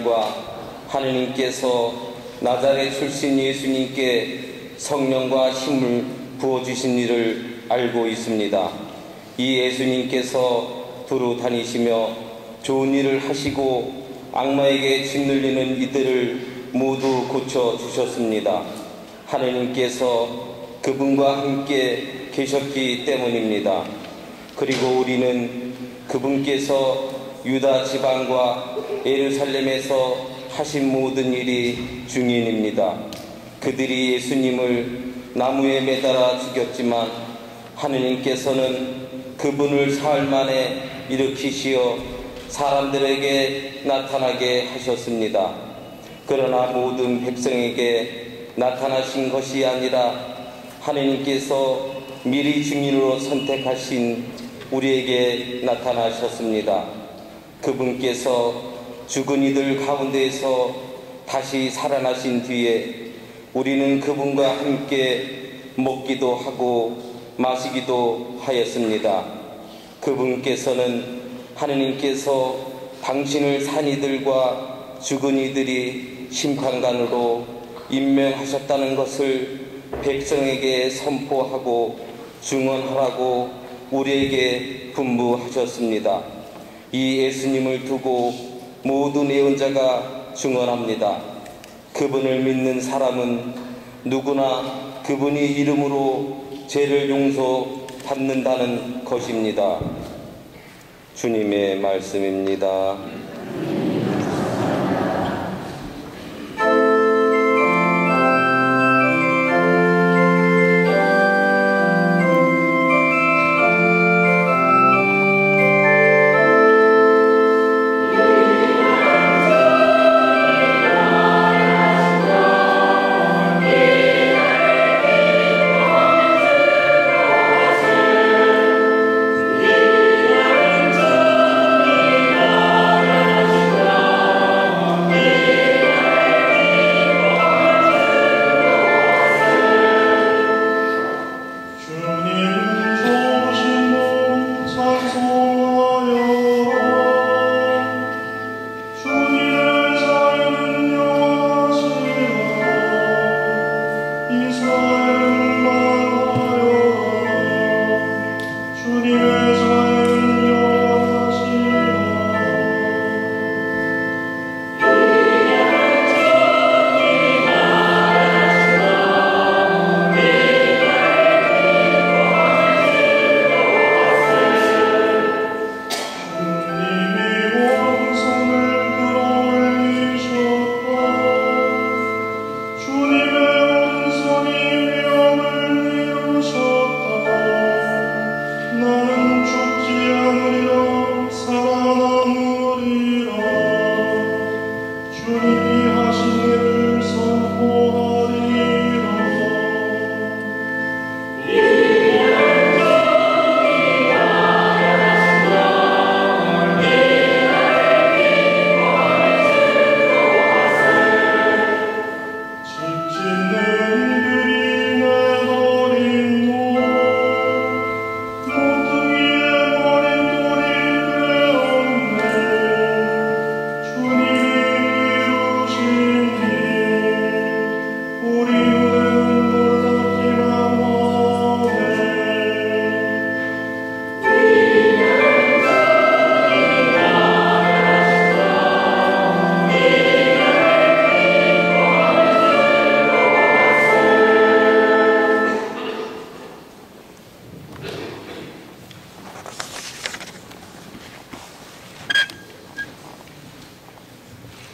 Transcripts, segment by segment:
아들과 하느님께서 나자렛 출신 예수님께 성령과 힘을 부어주신 일을 알고 있습니다. 이 예수님께서 두루 다니시며 좋은 일을 하시고 악마에게 짓눌리는 이들을 모두 고쳐주셨습니다. 하느님께서 그분과 함께 계셨기 때문입니다. 그리고 우리는 그분께서 유다 지방과 예루살렘에서 하신 모든 일이 증인입니다. 그들이 예수님을 나무에 매달아 죽였지만 하느님께서는 그분을 사흘 만에 일으키시어 사람들에게 나타나게 하셨습니다. 그러나 모든 백성에게 나타나신 것이 아니라 하느님께서 미리 증인으로 선택하신 우리에게 나타나셨습니다. 그분께서 죽은 이들 가운데에서 다시 살아나신 뒤에 우리는 그분과 함께 먹기도 하고 마시기도 하였습니다. 그분께서는 하느님께서 당신을 산 이들과 죽은 이들이 심판관으로 임명하셨다는 것을 백성에게 선포하고 증언하라고 우리에게 분부하셨습니다. 이 예수님을 두고 모든 예언자가 증언합니다. 그분을 믿는 사람은 누구나 그분이 이름으로 죄를 용서받는다는 것입니다. 주님의 말씀입니다.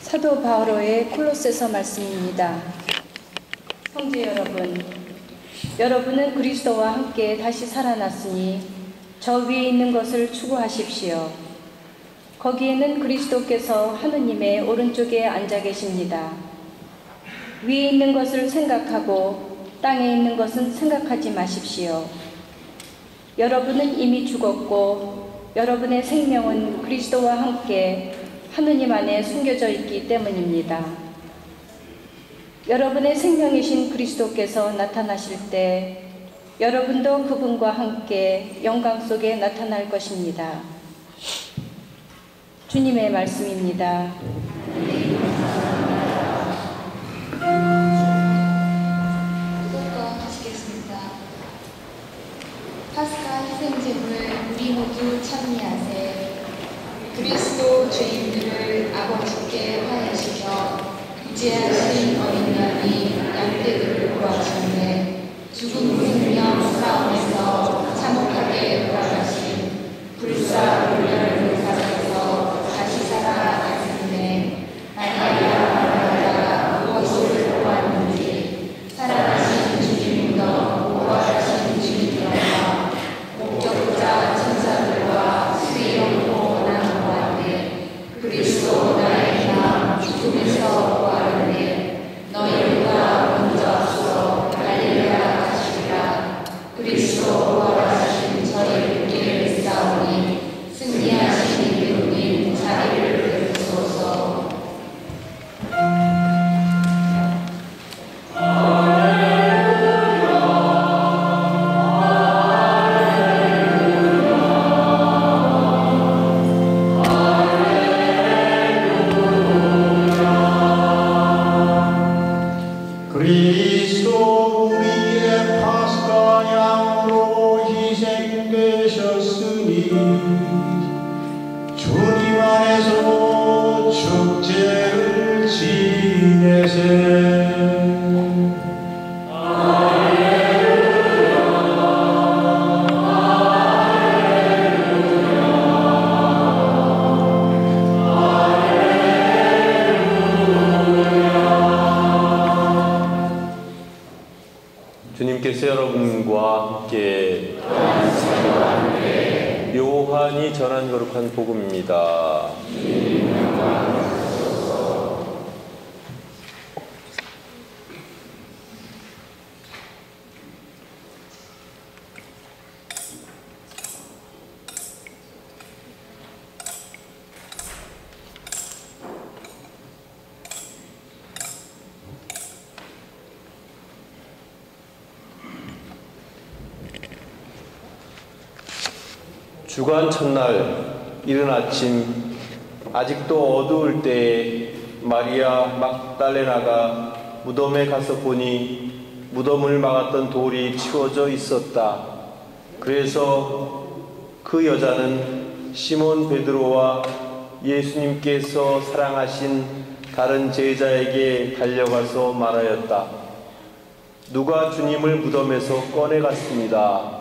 사도 바오로의 콜로새서 말씀입니다. 형제 여러분, 여러분은 그리스도와 함께 다시 살아났으니 저 위에 있는 것을 추구하십시오. 거기에는 그리스도께서 하느님의 오른쪽에 앉아 계십니다. 위에 있는 것을 생각하고 땅에 있는 것은 생각하지 마십시오. 여러분은 이미 죽었고 여러분의 생명은 그리스도와 함께 하느님 안에 숨겨져 있기 때문입니다. 여러분의 생명이신 그리스도께서 나타나실 때 여러분도 그분과 함께 영광 속에 나타날 것입니다. 주님의 말씀입니다. 지혜하신 어린 양이 양떼들을 구하셨네. 죽은 생명 싸움에서 참혹하게 돌아가신 불사 불멸을 사에서 다시 살아나셨네. 마리아가 무엇을 보았는지 살아나신 주님과 부활하신 주님과 목격자 천사들과 수의롭고 원하는 바에 그리스도 나의 나 죽음에서 부활하네. 너희보다 먼저 앞서 갈릴레아 가시리라. 그리스도 부활하신 저희 길을 싸우니 승리하신 이름님 자리를 베푸소서. 그리스도 우리의 파스가 양으로 희생되셨으니 주님 안에서 축제를 지내세. 주님께서 여러분과 함께 요한이 전한 거룩한 복음입니다. 주간 첫날 이른 아침 아직도 어두울 때에 마리아 막달레나가 무덤에 가서 보니 무덤을 막았던 돌이 치워져 있었다. 그래서 그 여자는 시몬 베드로와 예수님께서 사랑하신 다른 제자에게 달려가서 말하였다. 누가 주님을 무덤에서 꺼내갔습니다.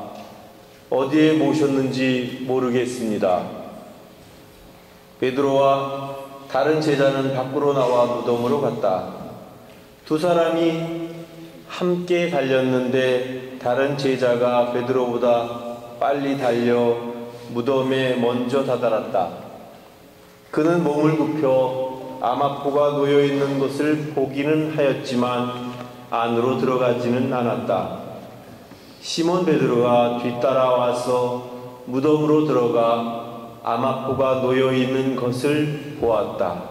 어디에 모셨는지 모르겠습니다. 베드로와 다른 제자는 밖으로 나와 무덤으로 갔다. 두 사람이 함께 달렸는데 다른 제자가 베드로보다 빨리 달려 무덤에 먼저 다다랐다. 그는 몸을 굽혀 암압포가 놓여있는 것을 보기는 하였지만 안으로 들어가지는 않았다. 시몬 베드로가 뒤따라와서 무덤으로 들어가 암압포가 놓여있는 것을 보았다.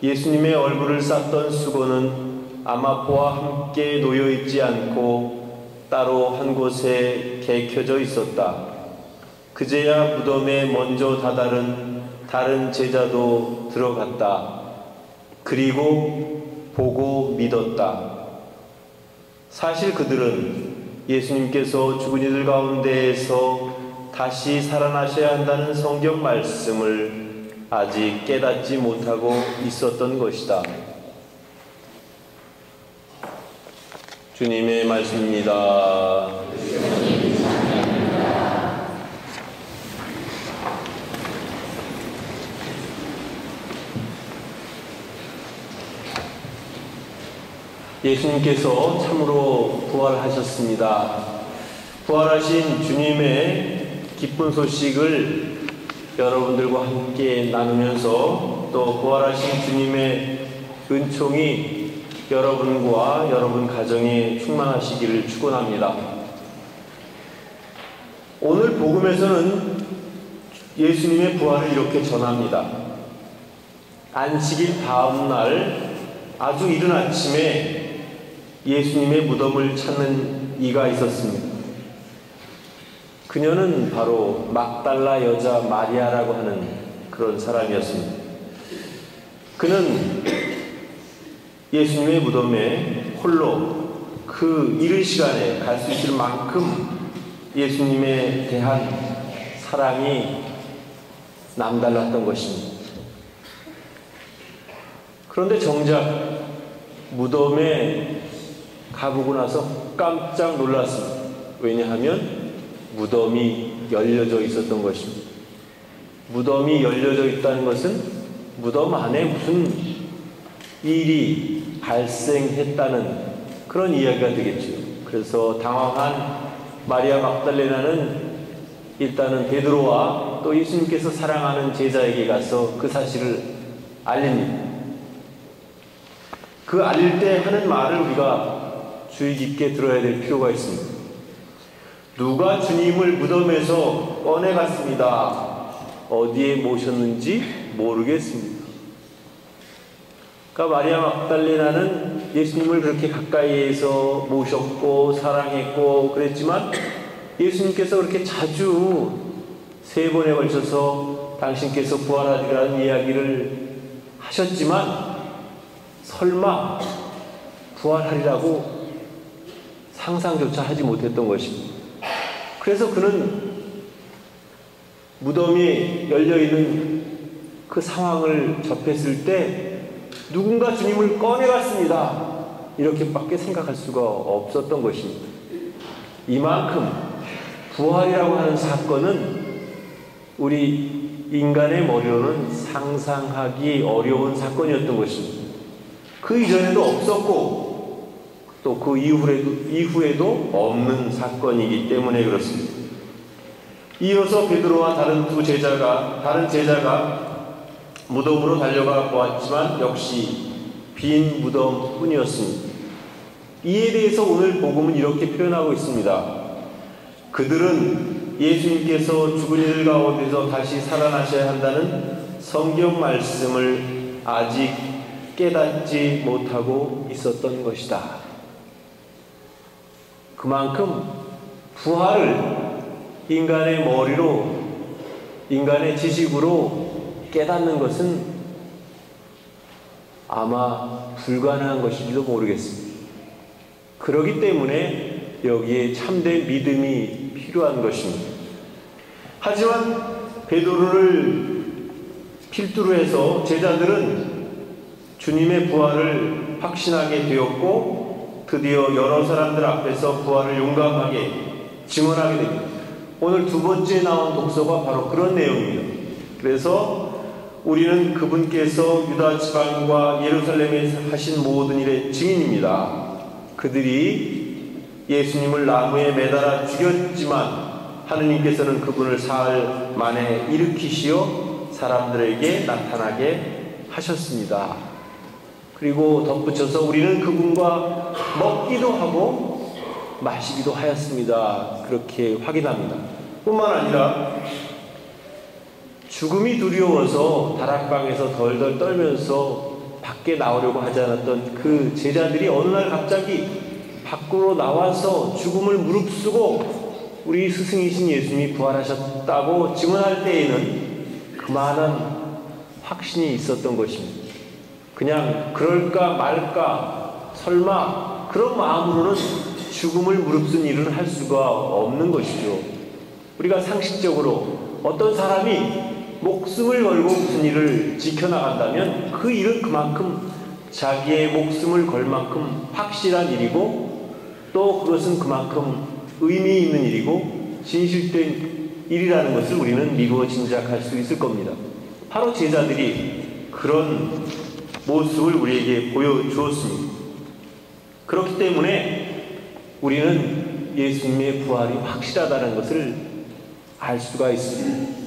예수님의 얼굴을 쌌던 수건은 암압포와 함께 놓여있지 않고 따로 한 곳에 개켜져 있었다. 그제야 무덤에 먼저 다다른 다른 제자도 들어갔다. 그리고 보고 믿었다. 사실 그들은 예수님께서 죽은 이들 가운데에서 다시 살아나셔야 한다는 성경 말씀을 아직 깨닫지 못하고 있었던 것이다. 주님의 말씀입니다. 예수님께서 참으로 부활하셨습니다. 부활하신 주님의 기쁜 소식을 여러분들과 함께 나누면서 또 부활하신 주님의 은총이 여러분과 여러분 가정에 충만하시기를 축원합니다. 오늘 복음에서는 예수님의 부활을 이렇게 전합니다. 안식일 다음 날 아주 이른 아침에 예수님의 무덤을 찾는 이가 있었습니다. 그녀는 바로 막달라 여자 마리아라고 하는 그런 사람이었습니다. 그는 예수님의 무덤에 홀로 그 이른 시간에 갈 수 있을 만큼 예수님에 대한 사랑이 남달랐던 것입니다. 그런데 정작 무덤에 가보고 나서 깜짝 놀랐습니다. 왜냐하면 무덤이 열려져 있었던 것입니다. 무덤이 열려져 있다는 것은 무덤 안에 무슨 일이 발생했다는 그런 이야기가 되겠죠. 그래서 당황한 마리아 막달레나는 일단은 베드로와 또 예수님께서 사랑하는 제자에게 가서 그 사실을 알립니다. 그 알릴 때 하는 말을 우리가 주의 깊게 들어야 될 필요가 있습니다. 누가 주님을 무덤에서 꺼내갔습니다. 어디에 모셨는지 모르겠습니다. 그러니까 마리아 막달레나는 예수님을 그렇게 가까이에서 모셨고 사랑했고 그랬지만 예수님께서 그렇게 자주 3번에 걸쳐서 당신께서 부활하리라는 이야기를 하셨지만 설마 부활하리라고 상상조차 하지 못했던 것입니다. 그래서 그는 무덤이 열려있는 그 상황을 접했을 때 누군가 주님을 꺼내갔습니다. 이렇게밖에 생각할 수가 없었던 것입니다. 이만큼 부활이라고 하는 사건은 우리 인간의 머리로는 상상하기 어려운 사건이었던 것입니다. 그 이전에도 없었고 또 그 이후에도 없는 사건이기 때문에 그렇습니다. 이어서 베드로와 다른 제자가 무덤으로 달려가 보았지만 역시 빈 무덤뿐이었습니다. 이에 대해서 오늘 복음은 이렇게 표현하고 있습니다. 그들은 예수님께서 죽은 이들 가운데서 다시 살아나셔야 한다는 성경 말씀을 아직 깨닫지 못하고 있었던 것이다. 그만큼 부활을 인간의 머리로, 인간의 지식으로 깨닫는 것은 아마 불가능한 것일지도 모르겠습니다. 그렇기 때문에 여기에 참된 믿음이 필요한 것입니다. 하지만 베드로를 필두로 해서 제자들은 주님의 부활을 확신하게 되었고 드디어 여러 사람들 앞에서 부활을 용감하게 증언하게 됩니다. 오늘 두 번째 나온 독서가 바로 그런 내용입니다. 그래서 우리는 그분께서 유다 지방과 예루살렘에 하신 모든 일의 증인입니다. 그들이 예수님을 나무에 매달아 죽였지만 하느님께서는 그분을 사흘 만에 일으키시어 사람들에게 나타나게 하셨습니다. 그리고 덧붙여서 우리는 그분과 먹기도 하고 마시기도 하였습니다. 그렇게 확인합니다. 뿐만 아니라 죽음이 두려워서 다락방에서 덜덜 떨면서 밖에 나오려고 하지 않았던 그 제자들이 어느 날 갑자기 밖으로 나와서 죽음을 무릅쓰고 우리 스승이신 예수님이 부활하셨다고 증언할 때에는 그만한 확신이 있었던 것입니다. 그냥 그럴까 말까 설마 그런 마음으로는 죽음을 무릅쓴 일은 할 수가 없는 것이죠. 우리가 상식적으로 어떤 사람이 목숨을 걸고 무슨 일을 지켜나간다면 그 일은 그만큼 자기의 목숨을 걸 만큼 확실한 일이고 또 그것은 그만큼 의미 있는 일이고 진실된 일이라는 것을 우리는 미루어 짐작할 수 있을 겁니다. 바로 제자들이 그런 모습을 우리에게 보여주었습니다. 그렇기 때문에 우리는 예수님의 부활이 확실하다는 것을 알 수가 있습니다.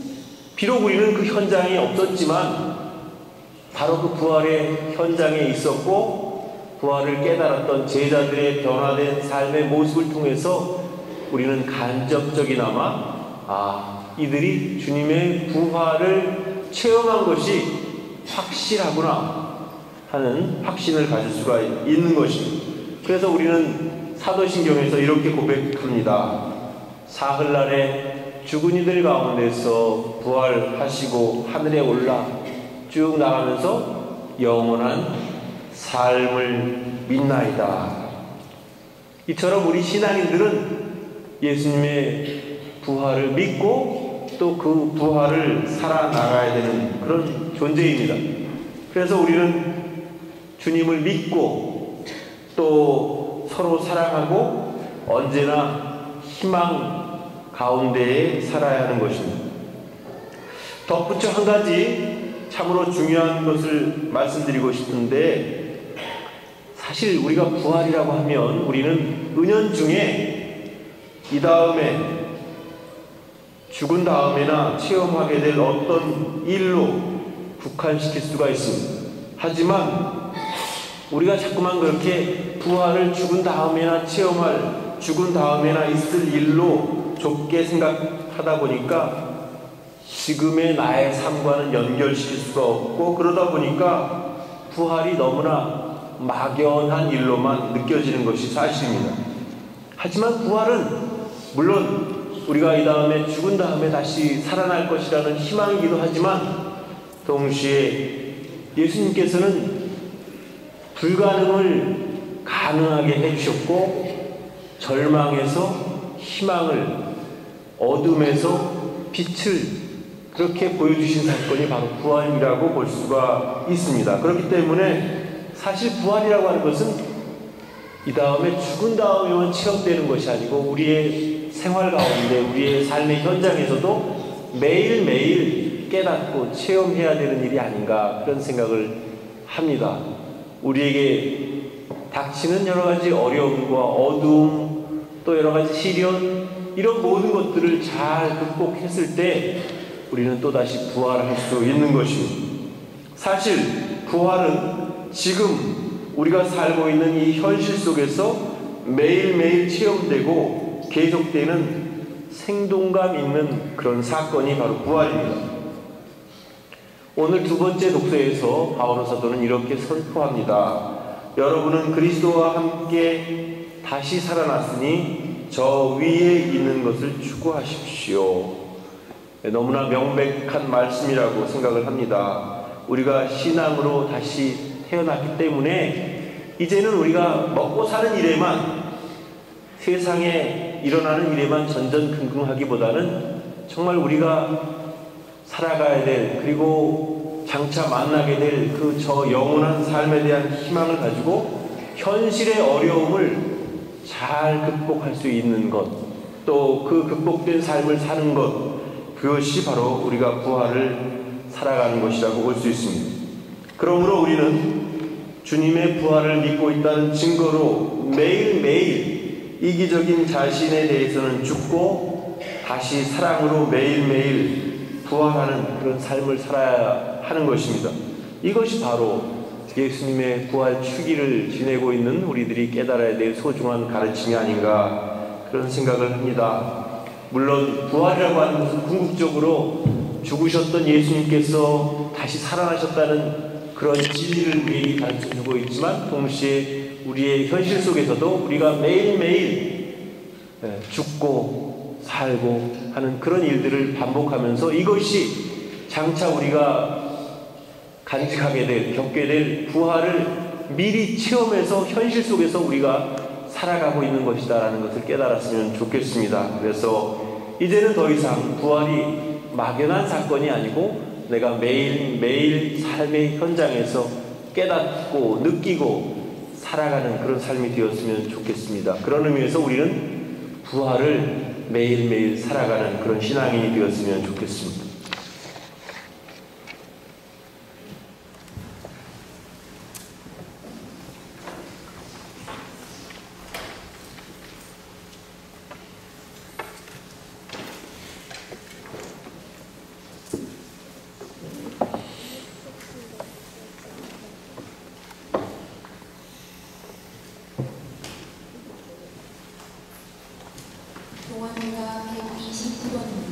비록 우리는 그 현장에 없었지만 바로 그 부활의 현장에 있었고 부활을 깨달았던 제자들의 변화된 삶의 모습을 통해서 우리는 간접적이나마 이들이 주님의 부활을 체험한 것이 확실하구나 하는 확신을 가질 수가 있는 것입니다. 그래서 우리는 사도신경에서 이렇게 고백합니다. 사흘날에 죽은 이들 가운데서 부활하시고 하늘에 올라 쭉 나가면서 영원한 삶을 믿나이다. 이처럼 우리 신앙인들은 예수님의 부활을 믿고 또 그 부활을 살아나가야 되는 그런 존재입니다. 그래서 우리는 주님을 믿고 또 서로 사랑하고 언제나 희망 가운데에 살아야 하는 것입니다. 덧붙여 한 가지 참으로 중요한 것을 말씀드리고 싶은데, 사실 우리가 부활이라고 하면 우리는 은연중에 이 다음에 죽은 다음에나 체험하게 될 어떤 일로 국한시킬 수가 있습니다. 하지만 우리가 자꾸만 그렇게 부활을 죽은 다음에나 체험할, 죽은 다음에나 있을 일로 좁게 생각하다 보니까 지금의 나의 삶과는 연결시킬 수가 없고, 그러다 보니까 부활이 너무나 막연한 일로만 느껴지는 것이 사실입니다. 하지만 부활은 물론 우리가 이 다음에 죽은 다음에 다시 살아날 것이라는 희망이기도 하지만, 동시에 예수님께서는 불가능을 가능하게 해주셨고, 절망에서 희망을, 어둠에서 빛을 그렇게 보여주신 사건이 바로 부활이라고 볼 수가 있습니다. 그렇기 때문에 사실 부활이라고 하는 것은 이 다음에 죽은 다음에만 체험되는 것이 아니고 우리의 생활 가운데, 우리의 삶의 현장에서도 매일매일 깨닫고 체험해야 되는 일이 아닌가, 그런 생각을 합니다. 우리에게 닥치는 여러 가지 어려움과 어두움, 또 여러 가지 시련, 이런 모든 것들을 잘 극복했을 때 우리는 또다시 부활할 수 있는 것입니다. 사실 부활은 지금 우리가 살고 있는 이 현실 속에서 매일매일 체험되고 계속되는 생동감 있는 그런 사건이 바로 부활입니다. 오늘 두 번째 독서에서 바오로 사도는 이렇게 선포합니다. 여러분은 그리스도와 함께 다시 살아났으니 저 위에 있는 것을 추구하십시오. 너무나 명백한 말씀이라고 생각을 합니다. 우리가 신앙으로 다시 태어났기 때문에 이제는 우리가 먹고 사는 일에만, 세상에 일어나는 일에만 전전긍긍하기보다는 정말 우리가 살아가야 될, 그리고 장차 만나게 될 그 저 영원한 삶에 대한 희망을 가지고 현실의 어려움을 잘 극복할 수 있는 것, 또 그 극복된 삶을 사는 것, 그것이 바로 우리가 부활을 살아가는 것이라고 볼 수 있습니다. 그러므로 우리는 주님의 부활을 믿고 있다는 증거로 매일매일 이기적인 자신에 대해서는 죽고 다시 사랑으로 매일매일 부활하는 그런 삶을 살아야 하는 것입니다. 이것이 바로 예수님의 부활 축일을 지내고 있는 우리들이 깨달아야 될 소중한 가르침이 아닌가, 그런 생각을 합니다. 물론 부활이라고 하는 것은 궁극적으로 죽으셨던 예수님께서 다시 살아나셨다는 그런 진리를 우리에게 가르쳐주고 있지만, 동시에 우리의 현실 속에서도 우리가 매일매일 죽고 살고 하는 그런 일들을 반복하면서 이것이 장차 우리가 간직하게 될, 겪게 될 부활을 미리 체험해서 현실 속에서 우리가 살아가고 있는 것이다라는 것을 깨달았으면 좋겠습니다. 그래서 이제는 더 이상 부활이 막연한 사건이 아니고 내가 매일매일 삶의 현장에서 깨닫고 느끼고 살아가는 그런 삶이 되었으면 좋겠습니다. 그런 의미에서 우리는 부활을 매일매일 살아가는 그런 신앙인이 되었으면 좋겠습니다. 동안회가 129번입니다.